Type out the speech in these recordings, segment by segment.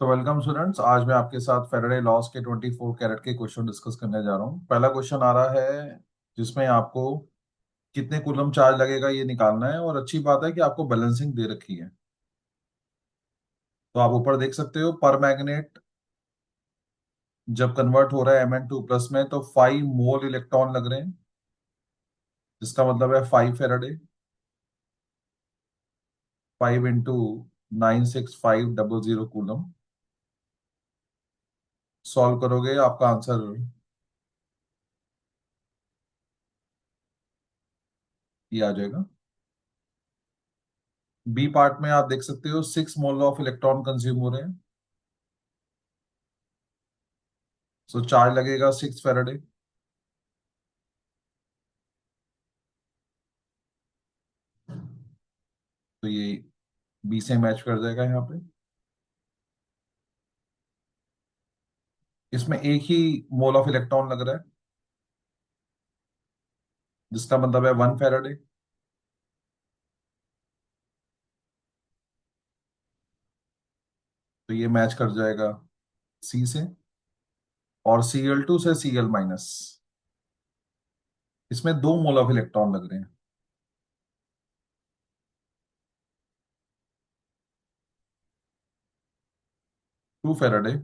तो welcome students. आज मैं आपके साथ फेराडे लॉस के 24 कैरेट के क्वेश्चन डिस्कस करने जा रहा हूँ। पहला क्वेश्चन आ रहा है जिसमें आपको कितने कूलम चार्ज लगेगा ये निकालना है, और अच्छी बात है कि आपको बैलेंसिंग दे रखी है। तो आप ऊपर देख सकते हो, पर मैग्नेट जब कन्वर्ट हो रहा है Mn2+ में तो 5 मोल इलेक्ट्रॉन लग रहे हैं, जिसका मतलब है 5 फेराडे। 5 × 96500 कूलम। सॉल्व करोगे आपका आंसर ये आ जाएगा। बी पार्ट में आप देख सकते हो 6 मोल ऑफ इलेक्ट्रॉन कंज्यूम हो रहे हैं, सो चार्ज लगेगा 6 फेराडे। तो ये बी से मैच कर जाएगा यहाँ पे। इसमें एक ही मोल ऑफ इलेक्ट्रॉन लग रहा है, जिसका मतलब है 1 फेराडे। तो ये मैच कर जाएगा सी से। और Cl2 से Cl-। इसमें 2 मोल ऑफ इलेक्ट्रॉन लग रहे हैं। 2 फेराडे।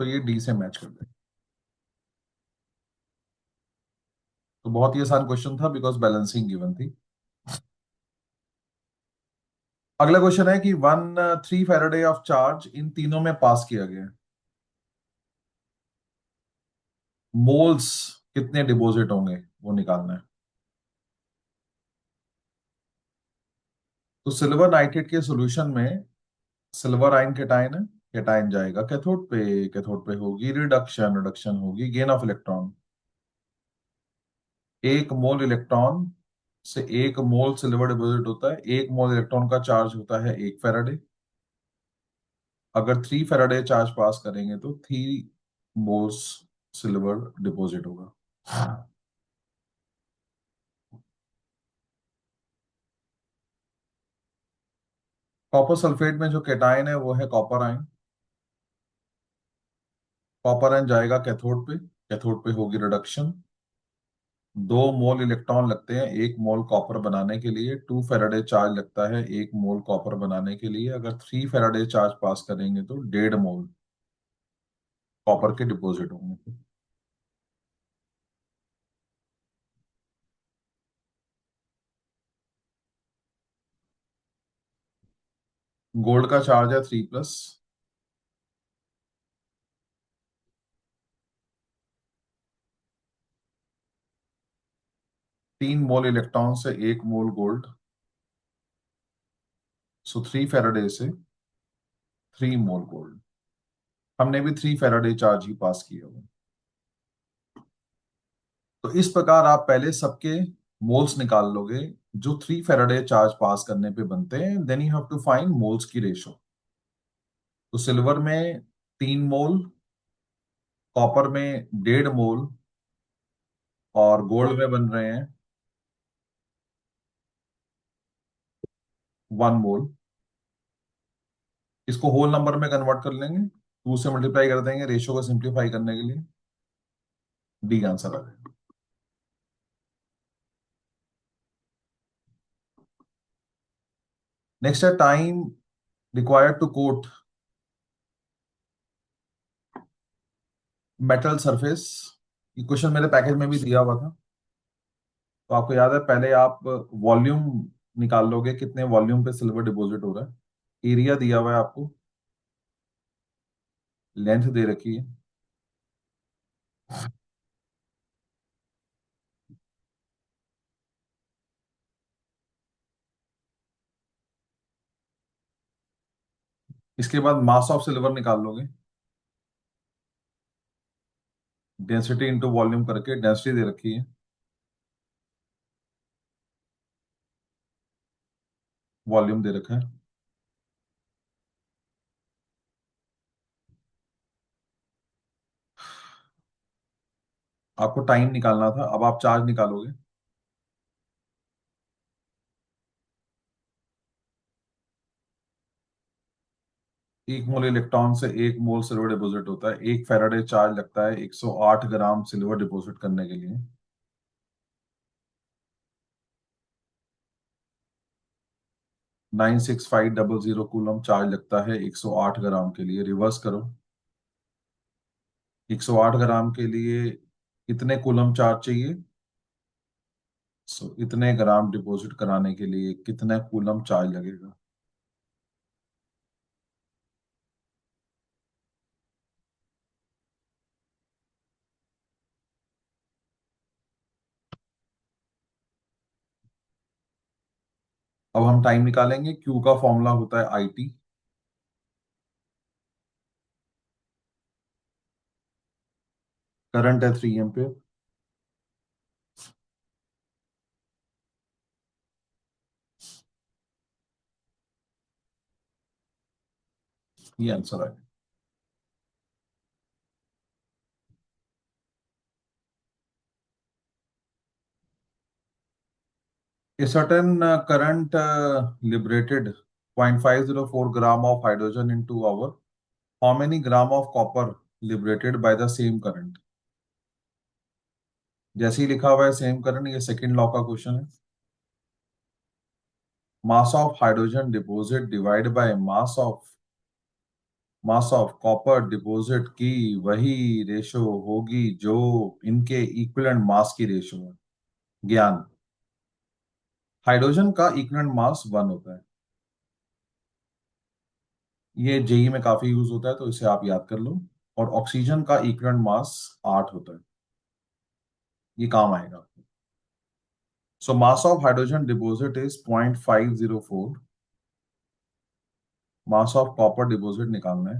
तो ये डी से मैच कर जाएगा। तो बहुत ही आसान क्वेश्चन था, बिकॉज बैलेंसिंग गिवन थी। अगला क्वेश्चन है कि 3 फेराडे ऑफ चार्ज इन तीनों में पास किया गया है। मोल्स कितने डिपॉजिट होंगे वो निकालना है। तो सिल्वर नाइट्रेट के सॉल्यूशन में सिल्वर आयन केटायन है, केटायन जाएगा कैथोड पे। कैथोड पे होगी रिडक्शन, रिडक्शन होगी gain of electron. 1 mole electron से 1 मोल सिल्वर डिपॉजिट होता है। 1 मोल इलेक्ट्रॉन का चार्ज होता है 1 फेराडे। अगर 3 फेराडे चार्ज पास करेंगे तो 3 मोल्स सिल्वर डिपॉजिट होगा। कॉपर सल्फेट में जो केटायन है वो है कॉपर आयन। कॉपर आयन जाएगा कैथोड पे। कैथोड पे होगी रिडक्शन। 2 मोल इलेक्ट्रॉन लगते हैं 1 मोल कॉपर बनाने के लिए। 2 फेराडे चार्ज लगता है 1 मोल कॉपर बनाने के लिए। अगर 3 फेराडे चार्ज पास करेंगे तो 1.5 मोल कॉपर के डिपॉजिट होंगे। गोल्ड का चार्ज है 3+। 3 मोल इलेक्ट्रॉन से 1 मोल गोल्ड, सो 3 फेराडे से 3 मोल गोल्ड। हमने भी 3 फेराडे चार्ज ही पास किया हुआ। तो इस प्रकार आप पहले सबके मोल्स निकाल लोगे जो 3 फेराडे चार्ज पास करने पे बनते हैं। Then you have to find moles की रेशो। तो सिल्वर में 3 मोल, कॉपर में 1.5 मोल, और गोल्ड में बन रहे हैं 1 मोल। इसको होल नंबर में कन्वर्ट कर लेंगे, 2 से मल्टीप्लाई कर देंगे रेशियो को सिंप्लीफाई करने के लिए। डी आंसर आ जाएगा। नेक्स्ट है time required to coat metal surface. ये क्वेश्चन मेरे पैकेज में भी दिया हुआ था। तो आपको याद है, पहले आप वॉल्यूम निकाल लोगे, कितने वॉल्यूम पे सिल्वर डिपॉजिट हो रहा है। एरिया दिया हुआ है आपको, लेंथ दे रखी है। इसके बाद मास ऑफ सिल्वर निकाल लोगे, डेंसिटी इंटू वॉल्यूम करके। डेंसिटी दे रखी है, वॉल्यूम दे रखा है। आपको टाइम निकालना था, अब आप चार्ज निकालोगे। एक मोल इलेक्ट्रॉन से एक मोल सिल्वर डिपॉजिट होता है, एक फेराडे चार्ज लगता है 108 ग्राम सिल्वर डिपॉजिट करने के लिए। 96500 कूलम चार्ज लगता है 108 ग्राम के लिए। रिवर्स करो, 108 ग्राम के लिए कितने कूलम चार्ज चाहिए? इतने ग्राम डिपॉजिट कराने के लिए कितना कूलम चार्ज लगेगा? अब हम टाइम निकालेंगे। क्यू का फॉर्मूला होता है IT। करंट है 3 एम्पियर। ये आंसर है। A certain current liberated 0.504 gram of hydrogen in 2 hours. How many gram of copper liberated by the same current? जैसे ही लिखा हुआ है सेम करंट, ये सेकंड लॉ का क्वेश्चन है। मास of hydrogen deposit divide by mass of copper deposit की वही ratio होगी जो इनके इक्विवेलेंट मास की रेशो है। ज्ञान, हाइड्रोजन का इक्विवेलेंट मास 1 होता है। ये जेई में काफी यूज होता है, तो इसे आप याद कर लो। और ऑक्सीजन का इक्विवेलेंट मास 8 होता है। ये काम आएगा आपको। So mass of hydrogen deposit is 0.504। Mass of copper deposit निकालना है।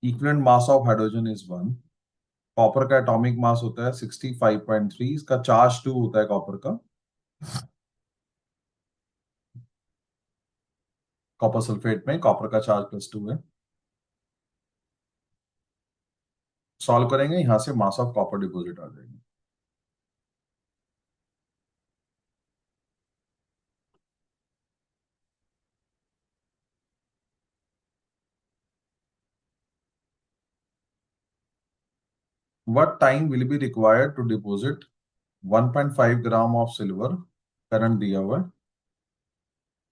Equivalent mass of hydrogen is 1। Copper का एटॉमिक मास होता है 65.3। इसका चार्ज 2 होता है कॉपर का। कॉपर सल्फेट में कॉपर का चार्ज +2 है। सॉल्व करेंगे, यहां से मास ऑफ कॉपर डिपॉजिट आ जाएगी। What time will be required to deposit 1.5 gram of silver? Current दिया हुआ है,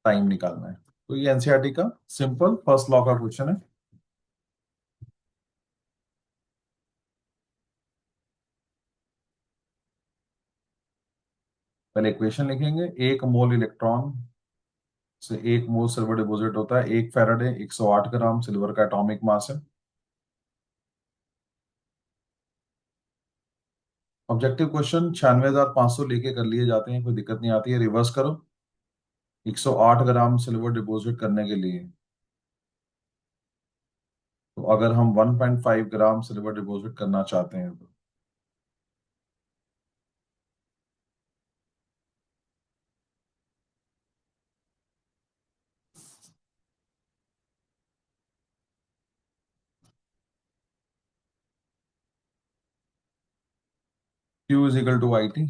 टाइम निकालना है। तो ये एनसीईआरटी का सिंपल फर्स्ट लॉ का क्वेश्चन है। पहले इक्वेशन लिखेंगे। एक मोल इलेक्ट्रॉन से एक मोल सिल्वर डिपॉजिट होता है। एक फेराडे 108 ग्राम सिल्वर का एटॉमिक मास है। ऑब्जेक्टिव क्वेश्चन 96,500 लेके कर लिए जाते हैं, कोई दिक्कत नहीं आती है। रिवर्स करो, 108 ग्राम सिल्वर डिपॉजिट करने के लिए, तो अगर हम 1.5 ग्राम सिल्वर डिपॉजिट करना चाहते हैं तो Q is equal to IT।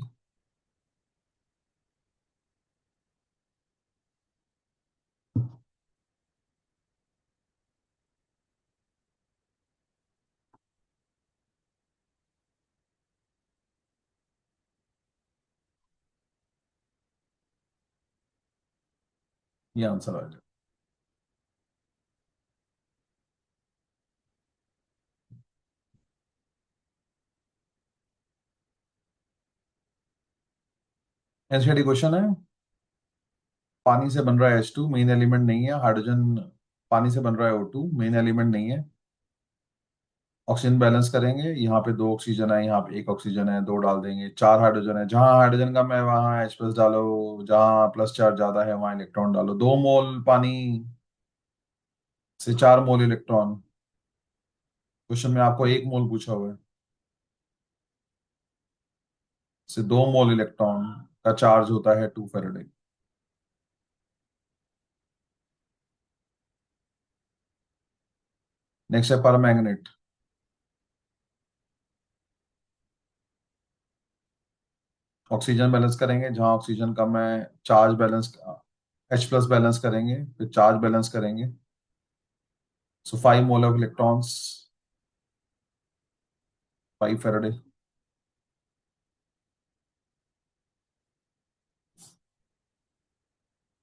ये आंसर आ जाए। एनसीईआरटी क्वेश्चन है। पानी से बन रहा है H2, मेन एलिमेंट नहीं है। हाइड्रोजन, पानी से बन रहा है O2, मेन एलिमेंट नहीं है। ऑक्सीजन बैलेंस करेंगे, यहाँ पे 2 ऑक्सीजन है, यहाँ पे 1 ऑक्सीजन है, 2 डाल देंगे। 4 हाइड्रोजन है, जहाँ हाइड्रोजन कम है वहाँ H+ डालो, जहाँ प्लस चार्ज ज्यादा है वहाँ इलेक्ट्रॉन डालो। 2 मोल पानी से 4 मोल इलेक्ट्रॉन। क्वेश्चन में आपको 1 मोल पूछा हुआ है, से 2 मोल इलेक्ट्रॉन का चार्ज होता है 2 फेरेडे। नेक्स्ट है पर मैग्नेट। ऑक्सीजन बैलेंस करेंगे, जहां ऑक्सीजन कम है चार्ज बैलेंस, H+ बैलेंस करेंगे, फिर चार्ज बैलेंस करेंगे। सो 5 mole of electrons, 5 Faraday.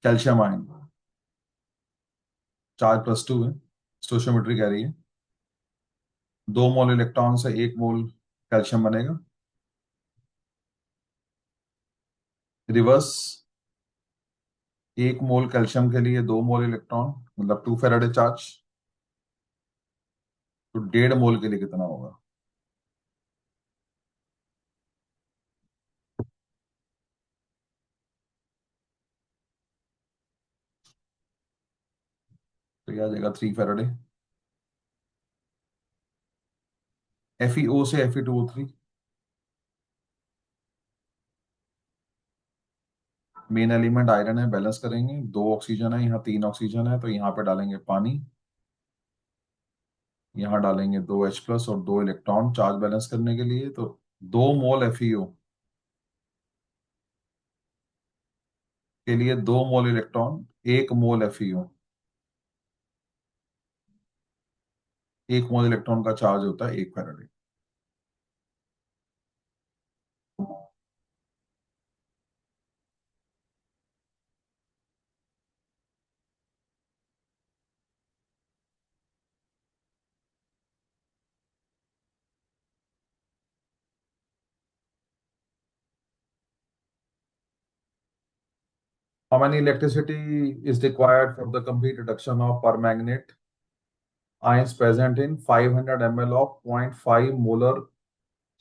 Calcium ion, charge +2 है, स्टोशियोमेट्री कह रही है। 2 मोल इलेक्ट्रॉन से 1 मोल कैल्शियम बनेगा। रिवर्स, 1 मोल कैल्शियम के लिए 2 मोल इलेक्ट्रॉन, मतलब 2 फैराडे चार्ज। तो 1.5 मोल के लिए कितना होगा? तो यह आ जाएगा 3 फैराडे। FeO से Fe2O3। मेन एलिमेंट आयरन है, बैलेंस करेंगे। 2 ऑक्सीजन है, यहाँ 3 ऑक्सीजन है, तो यहाँ पे डालेंगे पानी। यहाँ डालेंगे 2H+ और 2 इलेक्ट्रॉन चार्ज बैलेंस करने के लिए। तो 2 मोल FeO के लिए 2 मोल इलेक्ट्रॉन, 1 मोल FeO। 1 मोल इलेक्ट्रॉन का चार्ज होता है 1 Faraday. How many electricity is required for the complete reduction of permanganate ions present in 500 ml of 0.5 molar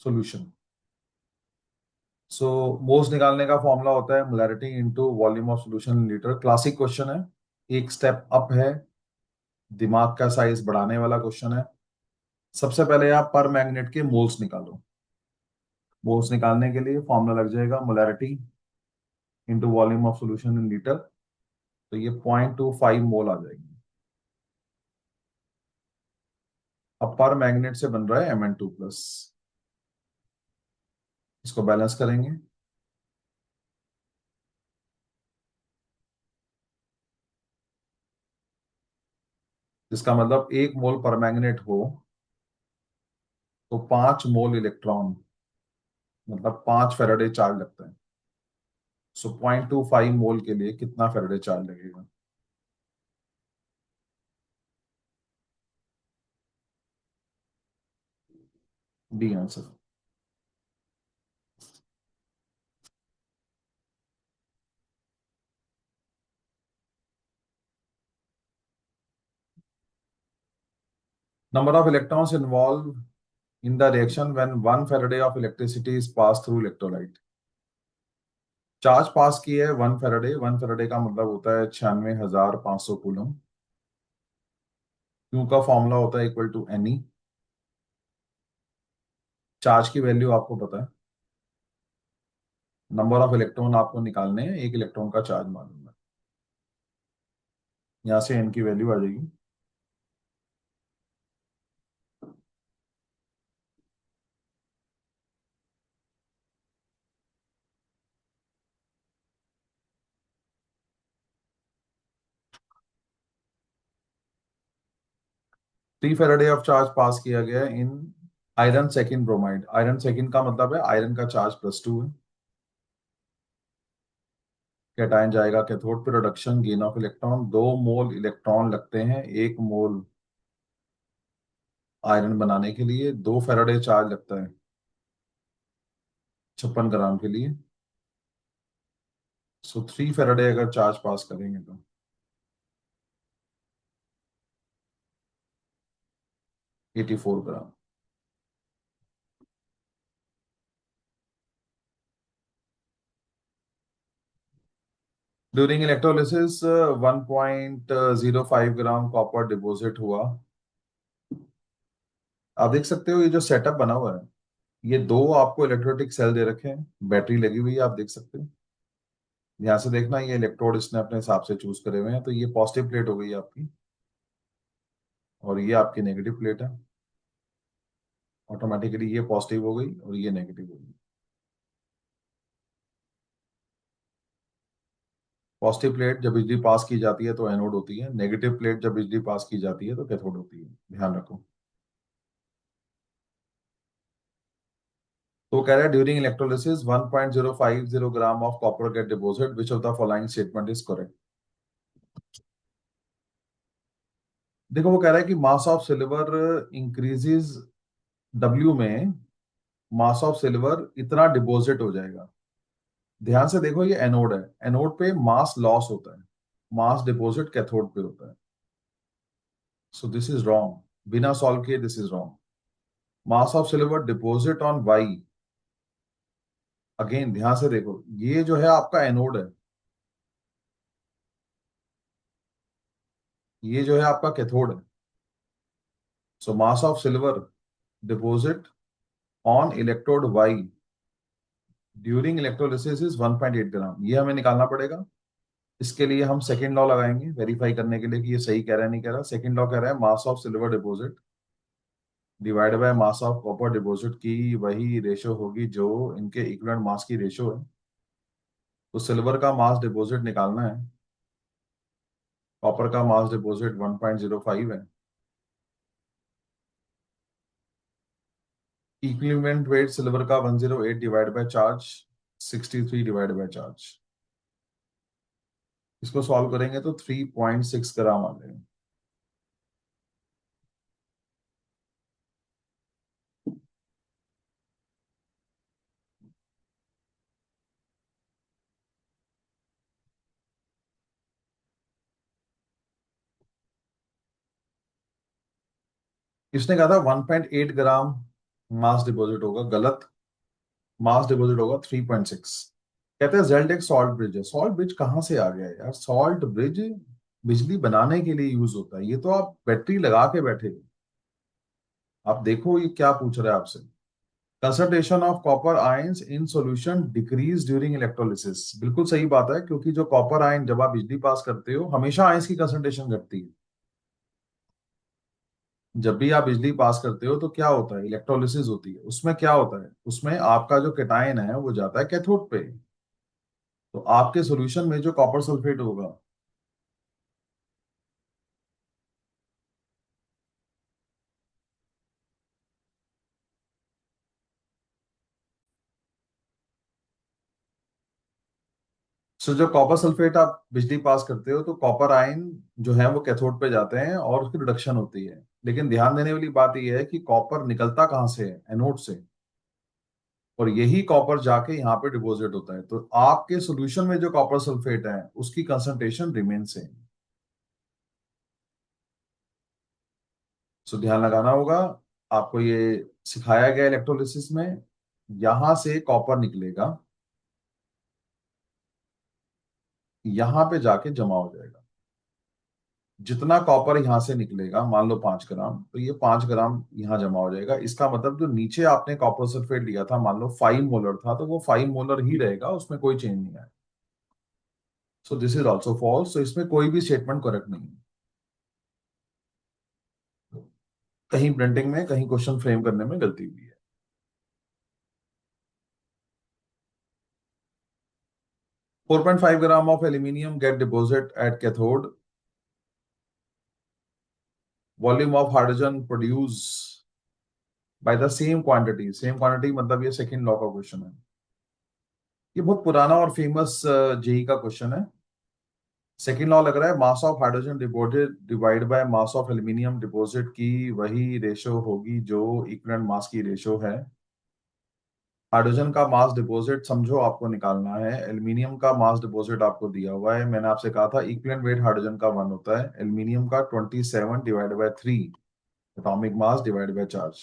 solution? So moles निकालने का फॉर्मूला होता है molarity into volume of solution in litre. Classic question है, एक step up है, दिमाग का size बढ़ाने वाला क्वेश्चन है। सबसे पहले आप पर मैग्नेट के मोल्स निकालो। मोल्स निकालने के लिए फॉर्मूला लग जाएगा molarity into volume of solution in litre. तो ये 0.25 मोल आ जाएगी। अब पर मैग्नेट से बन रहा है Mn2+। इसको बैलेंस करेंगे। इसका मतलब 1 मोल पर मैग्नेट हो तो 5 मोल इलेक्ट्रॉन, मतलब 5 फैराडे चार्ज लगता है। सो 0.25 मोल के लिए कितना फैराडे चार्ज लगेगा? D answer. Number of electrons involved in the reaction when 1 Faraday of electricity is passed through electrolyte। Charge pass की है 1 फैराडे। 1 फैराडे का मतलब होता है 96,500 कूलम। क्यू का फॉर्मूला होता है =Ne। चार्ज की वैल्यू आपको पता है, नंबर ऑफ इलेक्ट्रॉन आपको निकालने हैं, एक इलेक्ट्रॉन का चार्ज मालूम है। यहाँ से एन की वैल्यू आ जाएगी। 3 फैराडे ऑफ चार्ज पास किया गया इन iron second bromide. Iron second का मतलब है आयरन का चार्ज +2 है। कैटायन जाएगा कैथोड पे, reduction gain of electron. 2 mole electron लगते हैं 1 मोल आयरन बनाने के लिए। 2 फैराडे चार्ज लगता है 56 ग्राम के लिए। सो 3 फैराडे अगर चार्ज पास करेंगे तो 84 gram. During electrolysis 1.05 gram copper deposit हुआ। आप देख सकते हो ये जो सेटअप बना हुआ है, ये 2 आपको इलेक्ट्रोलिटिक सेल दे रखे हैं, बैटरी लगी हुई है, आप देख सकते हो। ध्यान से देखना, ये इलेक्ट्रोड इसने अपने हिसाब से चूज करे हुए हैं। तो ये पॉजिटिव प्लेट हो गई आपकी, और ये आपकी नेगेटिव प्लेट है। ऑटोमेटिकली ये पॉजिटिव हो गई और ये नेगेटिव हो गई। पॉजिटिव प्लेट जब बिजली पास की जाती है तो एनोड होती है, नेगेटिव प्लेट जब बिजली पास की जाती है तो कैथोड होती है, ध्यान रखो। तो कह रहा है during electrolysis 1.050 gram of copper get deposit, which of the following statement is correct. देखो वो कह रहा है कि mass of silver increases, W में मास ऑफ सिल्वर इतना डिपॉजिट हो जाएगा। ध्यान से देखो ये एनोड है, एनोड पे मास लॉस होता है, मास डिपॉजिट कैथोड पे होता है। सो दिस इज रॉन्ग, बिना सॉल्व किए this is wrong. Mass of silver deposit on Y, again ध्यान से देखो, ये जो है आपका एनोड है, ये जो है आपका कैथोड है। So mass of silver deposit on electrode why during electrolysis is 1.8 gram, ये हमें निकालना पड़ेगा। इसके लिए हम सेकेंड लॉ लगाएंगे वेरीफाई करने के लिए कि ये सही कह रहा है नहीं कह रहा। सेकेंड लॉ कह रहा है मास of silver deposit divide by mass of copper deposit की वही रेशो होगी जो इनके इक्विवेलेंट मास की रेशो है। तो सिल्वर का मास डिपॉजिट निकालना है, कॉपर का मास डिपॉजिट 1.05 है, इक्विवेलेंट वेट सिल्वर का 108 divide by charge 63 divide by charge. इसको सॉल्व करेंगे तो 3.6 ग्राम आ जाएगा। इसने कहा था 1.8 ग्राम मास डिपॉजिट होगा, गलत, मास डिपॉजिट होगा 3.6। कहते हैं जेल्ड एक सॉल्ट ब्रिज है। सॉल्ट ब्रिज कहाँ से आ गया है यार? सॉल्ट ब्रिज बिजली बनाने के लिए यूज होता है, ये तो आप बैटरी लगा के बैठे हो। आप देखो ये क्या पूछ रहा है आपसे। Concentration of copper ions in solution decrease during electrolysis, बिल्कुल सही बात है, क्योंकि जो कॉपर आयन जब आप बिजली पास करते हो हमेशा आयंस की कंसंट्रेशन घटती है। जब भी आप बिजली पास करते हो तो क्या होता है, इलेक्ट्रोलिसिस होती है, उसमें क्या होता है, उसमें आपका जो कैटायन है वो जाता है कैथोड पे। तो आपके सॉल्यूशन में जो कॉपर सल्फेट होगा, सो जो कॉपर सल्फेट आप बिजली पास करते हो तो कॉपर आयन जो है वो कैथोड पे जाते हैं और उसकी रिडक्शन होती है। लेकिन ध्यान देने वाली बात यह है कि कॉपर निकलता कहाँ से है, एनोड से, और यही कॉपर जाके यहाँ पे डिपॉजिट होता है। तो आपके सॉल्यूशन में जो कॉपर सल्फेट है उसकी कंसंट्रेशन रिमेन सेम। सो ध्यान लगाना होगा, आपको ये सिखाया गया इलेक्ट्रोलिसिस में, यहां से कॉपर निकलेगा, यहां पे जाके जमा हो जाएगा। जितना कॉपर यहां से निकलेगा, मान लो 5 ग्राम, तो ये 5 ग्राम यहां जमा हो जाएगा। इसका मतलब जो नीचे आपने कॉपर सल्फेट लिया था, मान लो 5 मोलर था, तो वो 5 मोलर ही रहेगा, उसमें कोई चेंज नहीं आएगा। So this is also false, तो इसमें कोई भी स्टेटमेंट करेक्ट नहीं है। कहीं प्रिंटिंग में, कहीं क्वेश्चन फ्रेम करने में गलती हुई है। 4.5 gram of aluminium get deposit at cathode, volume of hydrogen produce by the same quantity. Same quantity मतलब ये सेकंड लॉ का क्वेश्चन है। ये बहुत पुराना और फेमस जेई का क्वेश्चन है। सेकंड लॉ लग रहा है, मास of hydrogen deposit divide by mass of aluminium deposit की वही रेशो होगी जो इक्विवेलेंट मास की रेशो है। हाइड्रोजन का मास डिपॉजिट समझो आपको निकालना है, एल्यूमिनियम का मास डिपॉजिट आपको दिया हुआ है। मैंने आपसे कहा था इक्विवेलेंट वेट हाइड्रोजन का 1 होता है, एल्यूमिनियम का 27 divide by 3 atomic mass divide by charge.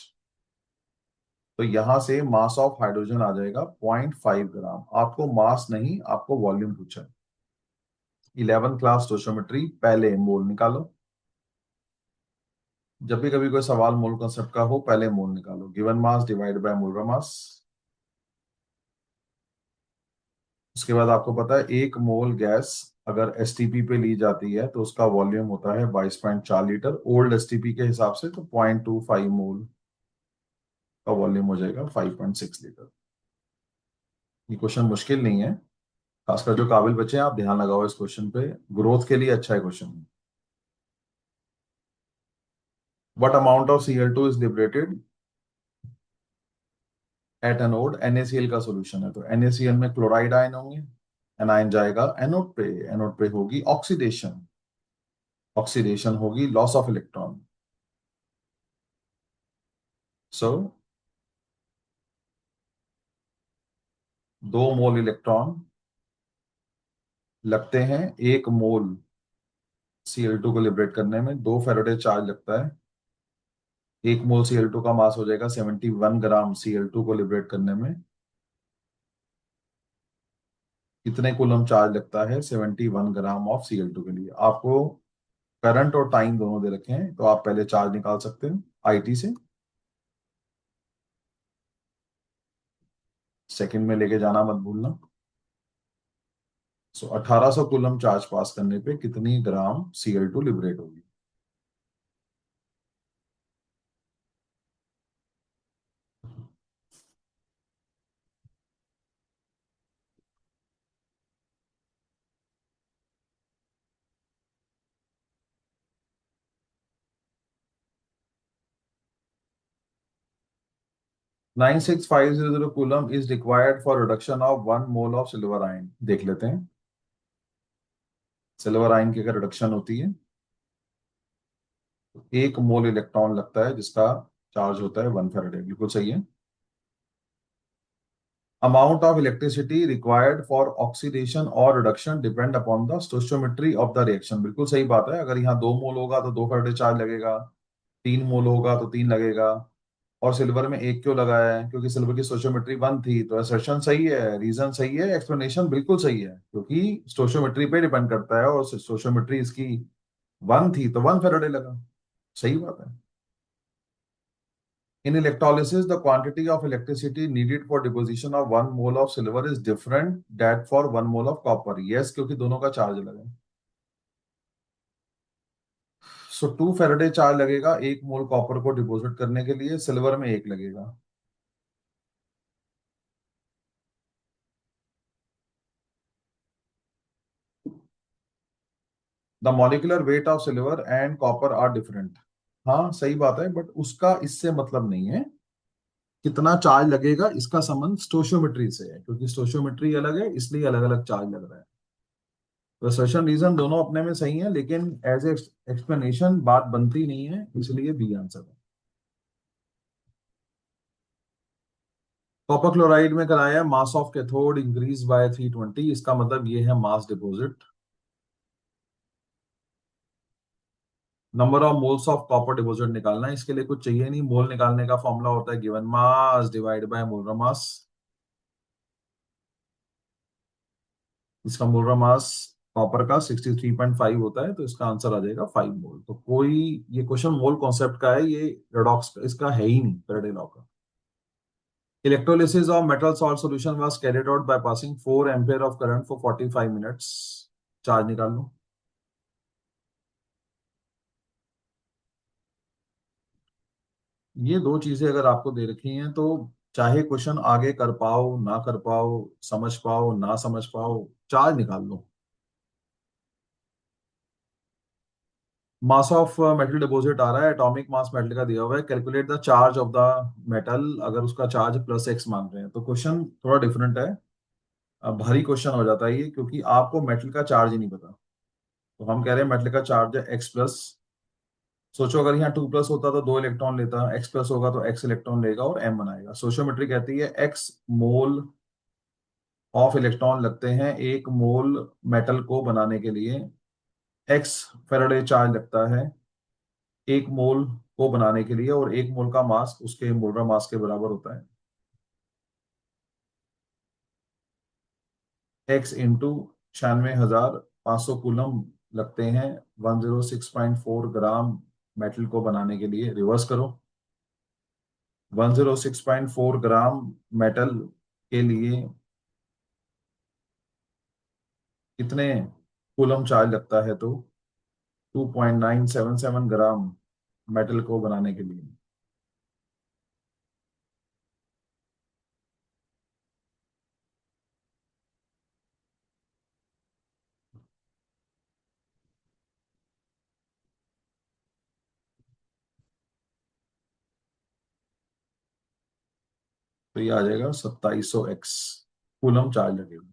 तो यहां से मास ऑफ हाइड्रोजन आ जाएगा 0.5 ग्राम। आपको मास नहीं, आपको वॉल्यूम पूछा है। 11th क्लास स्टोइचियोमेट्री, पहले मोल निकालो। जब भी कभी कोई सवाल मोल कॉन्सेप्ट का हो, पहले मोल निकालो, given mass divide by molar mass. उसके बाद आपको पता है 1 मोल गैस अगर एसटीपी पे ली जाती है तो उसका वॉल्यूम होता है 22.4 लीटर, ओल्ड एसटीपी के हिसाब से तो 0.25 मोल का वॉल्यूम हो जाएगा 5.6 लीटर। ये क्वेश्चन मुश्किल नहीं है, खासकर जो काबिल बच्चे हैं, आप ध्यान लगाओ इस क्वेश्चन पे, ग्रोथ के लिए अच्छा है question. What amount of Cl2 is liberated at anode? NaCl का सॉल्यूशन है, तो NaCl में क्लोराइड आयन होंगे, एनायन जाएगा एनोड पे, एनोड पे होगी ऑक्सीडेशन, ऑक्सीडेशन होगी loss of electron. So 2 mole electron लगते हैं 1 मोल Cl2 को लिबरेट करने में, 2 फैराडे चार्ज लगता है। 1 मोल Cl2 का मास हो जाएगा 71 ग्राम Cl2 को लिबरेट करने में। कितने कूलम चार्ज लगता है 71 ग्राम ऑफ Cl2 के लिए? आपको करंट और टाइम दोनों दे रखे हैं, तो आप पहले चार्ज निकाल सकते हो आईटी से, सेकंड में लेके जाना मत भूलना। सो 1800 कूलम चार्ज पास करने पे कितनी ग्राम Cl2 लिबरेट होगी? 96500 coulomb is required for reduction of 1 mole of silver ion. देख लेते हैं सिल्वर आयन की अगर रिडक्शन होती है, 1 मोल इलेक्ट्रॉन लगता है जिसका चार्ज होता है 1 फैराडे, बिल्कुल सही है। Amount of electricity required for oxidation और reduction depend upon the stoichiometry of the reaction, बिल्कुल सही बात है। अगर यहाँ 2 मोल होगा तो 2 फैराडे चार्ज लगेगा, 3 मोल होगा तो 3 लगेगा। और सिल्वर में 1 क्यों लगाया है? क्योंकि सिल्वर की स्टोइचियोमेट्री 1 थी, तो असर्शन सही है, रीजन सही है, एक्सप्लेनेशन बिल्कुल सही है, क्योंकि स्टोइचियोमेट्री पे डिपेंड करता है और स्टोइचियोमेट्री इसकी 1 थी तो 1 फैराडे लगा। सही बात है। In electrolysis, the quantity of electricity needed for deposition of 1 mole of silver is different that for 1 mole of copper. Yes, क्योंकि दोनों का चार्ज अलग है। सो 2 फैराडे चार्ज लगेगा 1 मोल कॉपर को डिपॉजिट करने के लिए, सिल्वर में 1 लगेगा। The molecular weight of silver and copper are different. हाँ सही बात है, बट उसका इससे मतलब नहीं है। कितना चार्ज लगेगा इसका संबंध स्टोशियोमेट्री से है, क्योंकि स्टोशियोमेट्री अलग है इसलिए अलग अलग चार्ज लग रहा है। तो असर्शन रीजन दोनों अपने में सही है, लेकिन एज ए एक्सप्लेनेशन बात बनती नहीं है, इसलिए बी आंसर है। कॉपर क्लोराइड में कराया mass of cathode increase by 320, इसका मतलब ये है mass deposit. Number of moles of copper deposit निकालना है, इसके लिए कुछ चाहिए नहीं, मोल निकालने का फॉर्मूला होता है given mass divide by molar mass. इसका मोलर मास कॉपर का 63.5 होता है, तो इसका आंसर आ जाएगा 5 मोल। तो कोई, ये क्वेश्चन मोल कॉन्सेप्ट का है, ये रेडॉक्स इसका है ही नहीं, फैराडे लॉ का। Electrolysis of metal salt solution was carried out by passing 4 ampere of current for 45 minutes. Charge निकाल लो। ये दो चीजें अगर आपको दे रखी हैं, तो चाहे क्वेश्चन आगे कर पाओ ना कर पाओ, समझ पाओ ना समझ पाओ, चार्ज निकाल लो। मास ऑफ मेटल डिपॉजिट आ रहा है, एटॉमिक मास मेटल का दिया हुआ है, calculate the charge of the metal, अगर उसका चार्ज +x मांग रहे हैं तो क्वेश्चन थोड़ा डिफरेंट है। अब भारी क्वेश्चन हो जाता है ये, क्योंकि आपको मेटल का चार्ज ही नहीं पता। तो हम कह रहे हैं मेटल का चार्ज है x+। सोचो अगर यहाँ 2+ होता तो 2 इलेक्ट्रॉन लेता, x+ होगा तो x इलेक्ट्रॉन लेगा और m बनाएगा। सोशियोमेट्री कहती है x मोल ऑफ इलेक्ट्रॉन लगते हैं 1 मोल मेटल को बनाने के लिए, x फैराडे चार्ज लगता है 1 मोल को बनाने के लिए, और 1 मोल का मास उसके मोलर मास के बराबर होता है। x इंटू 96,500 कूलम लगते हैं 106.4 ग्राम मेटल को बनाने के लिए। रिवर्स करो, 106.4 ग्राम मेटल के लिए कितने कूलम चार्ज लगता है? तो 2.977 ग्राम मेटल को बनाने के लिए। तो ये आ जाएगा 2700 x कूलम चार्ज लगेगा।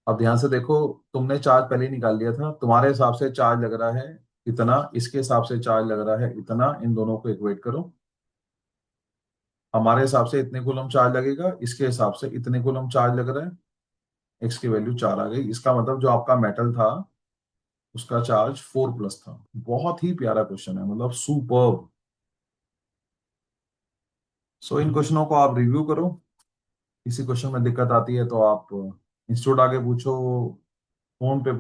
अब ध्यान से देखो, तुमने चार्ज पहले ही निकाल लिया था, तुम्हारे हिसाब से चार्ज लग रहा है इतना, इसके हिसाब से चार्ज लग रहा है इतना, इन दोनों को इक्वेट करो। हमारे हिसाब से इतने कूलम चार्ज लगेगा, इसके हिसाब से इतने कूलम चार्ज लग रहा है, एक्स की वैल्यू 4 आ गई। इसका मतलब जो आपका मेटल था उसका चार्ज 4 प्लस था। बहुत ही प्यारा क्वेश्चन है, मतलब सुपर्ब। सो इन क्वेश्चनों को आप रिव्यू करो। किसी क्वेश्चन में दिक्कत आती है तो आप इंस्टीट्यूट आके पूछो, फोन पे पूछो।